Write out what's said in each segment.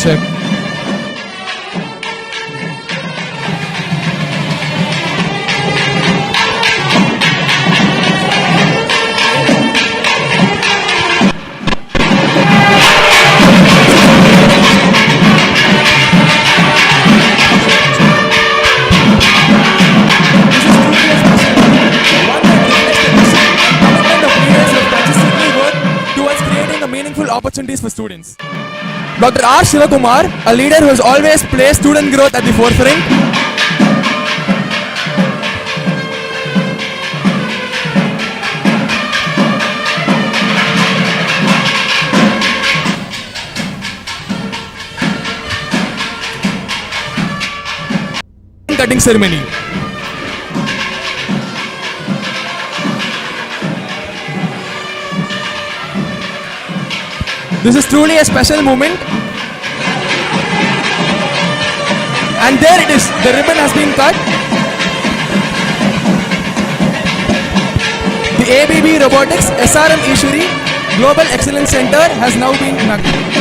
check. Opportunities for students. Dr. R. Shivakumar, a leader who has always placed student growth at the forefront. Cutting ceremony. This is truly a special moment. And there it is. The ribbon has been cut. The ABB Robotics SRM Easwari Global Excellence Center has now been inaugurated.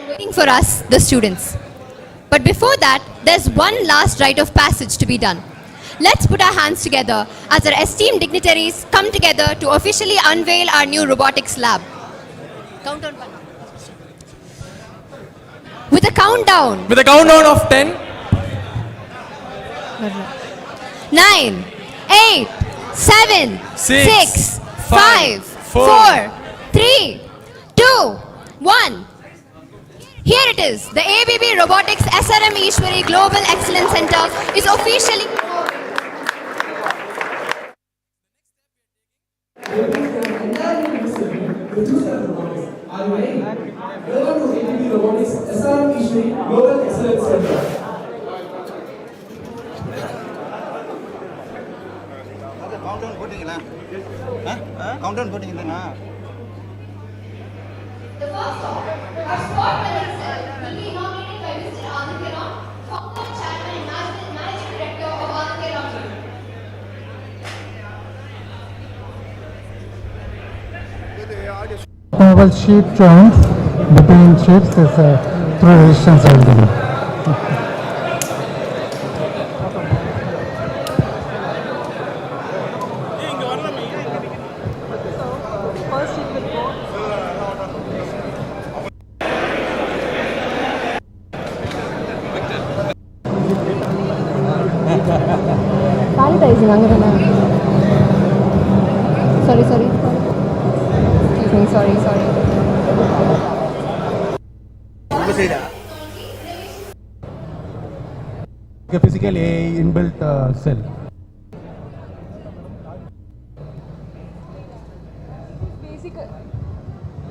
Waiting for us, the students. But before that, there's one last rite of passage to be done. Let's put our hands together as our esteemed dignitaries come together to officially unveil our new robotics lab. Countdown. With a countdown. With a countdown of 10. 9, 8, 7, 6, 5, 4, 3, 2, 1. Here it is. The ABB Robotics SRM Easwari Global Excellence Center is officially... Global Excellence Center. Countdown போட்டீங்களா? Countdown போட்டீங்களா? The first stop, our sport medal will be inaugurated by Mr. Anand, founder, chairman and managing director of Anand. Oval sheet joints between sheets is through resistance welding. Palletising, sorry. Excuse me, sorry. A physical inbuilt cell.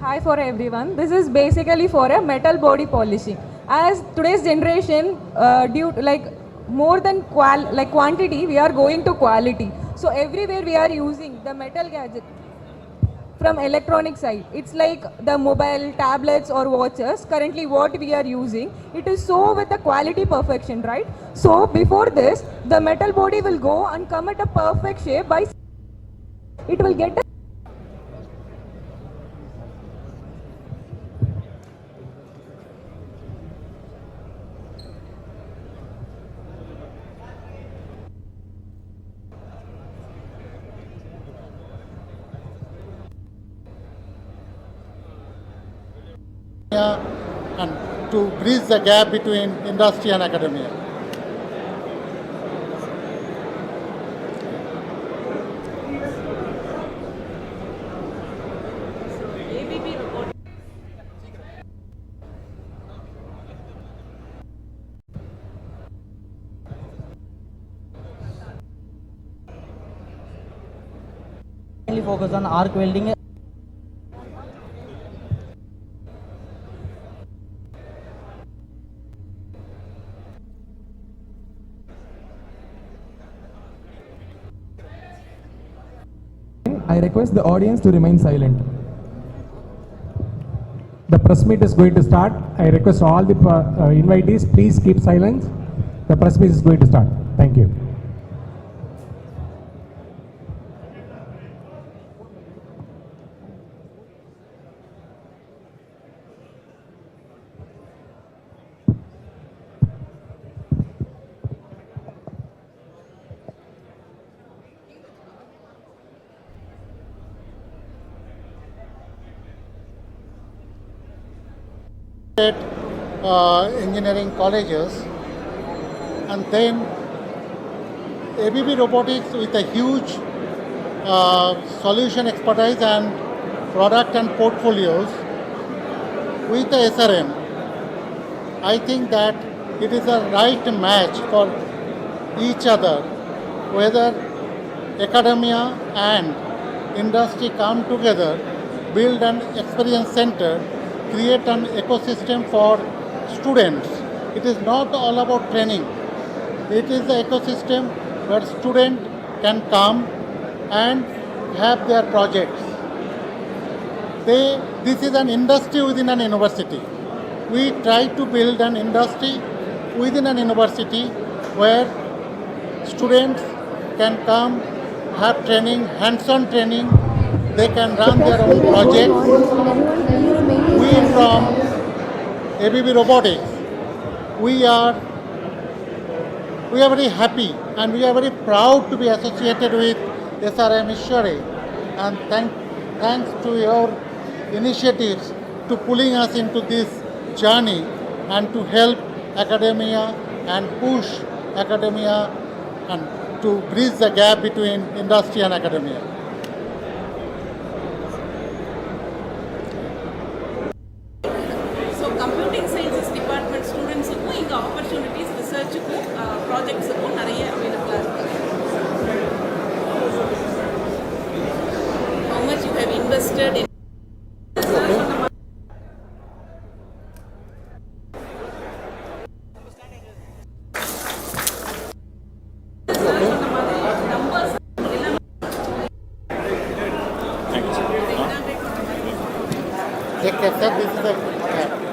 Hi for everyone. This is basically for a metal body polishing. As today's generation, due to more than quantity, we are going to quality. So everywhere we are using the metal gadget from electronic side. It's like the mobile, tablets or watches. Currently what we are using, it is so with the quality perfection, right? So before this, the metal body will go and come at a perfect shape by it will get a academia and to bridge the gap between industry and academia. Mainly focus on arc welding. I request the audience to remain silent. The press meet is going to start. I request all the invitees, please keep silence. The press meet is going to start. Thank you. Engineering colleges, and then ABB Robotics with a huge solution expertise and product and portfolios with the SRM. I think that it is a right match for each other, whether academia and industry come together, build an experience center, create an ecosystem for students. It is not all about training. It is the ecosystem where students can come and have their projects. This is an industry within an university. We try to build an industry within an university where students can come, have training, hands-on training. They can run their own projects. We from ABB Robotics, we are very happy and we are very proud to be associated with SRM Easwari, and thanks to your initiatives to pulling us into this journey and to help academia and push academia and to bridge the gap between industry and academia. So computing sciences department students inga opportunities research projects நிறைய available how much you have invested in This is a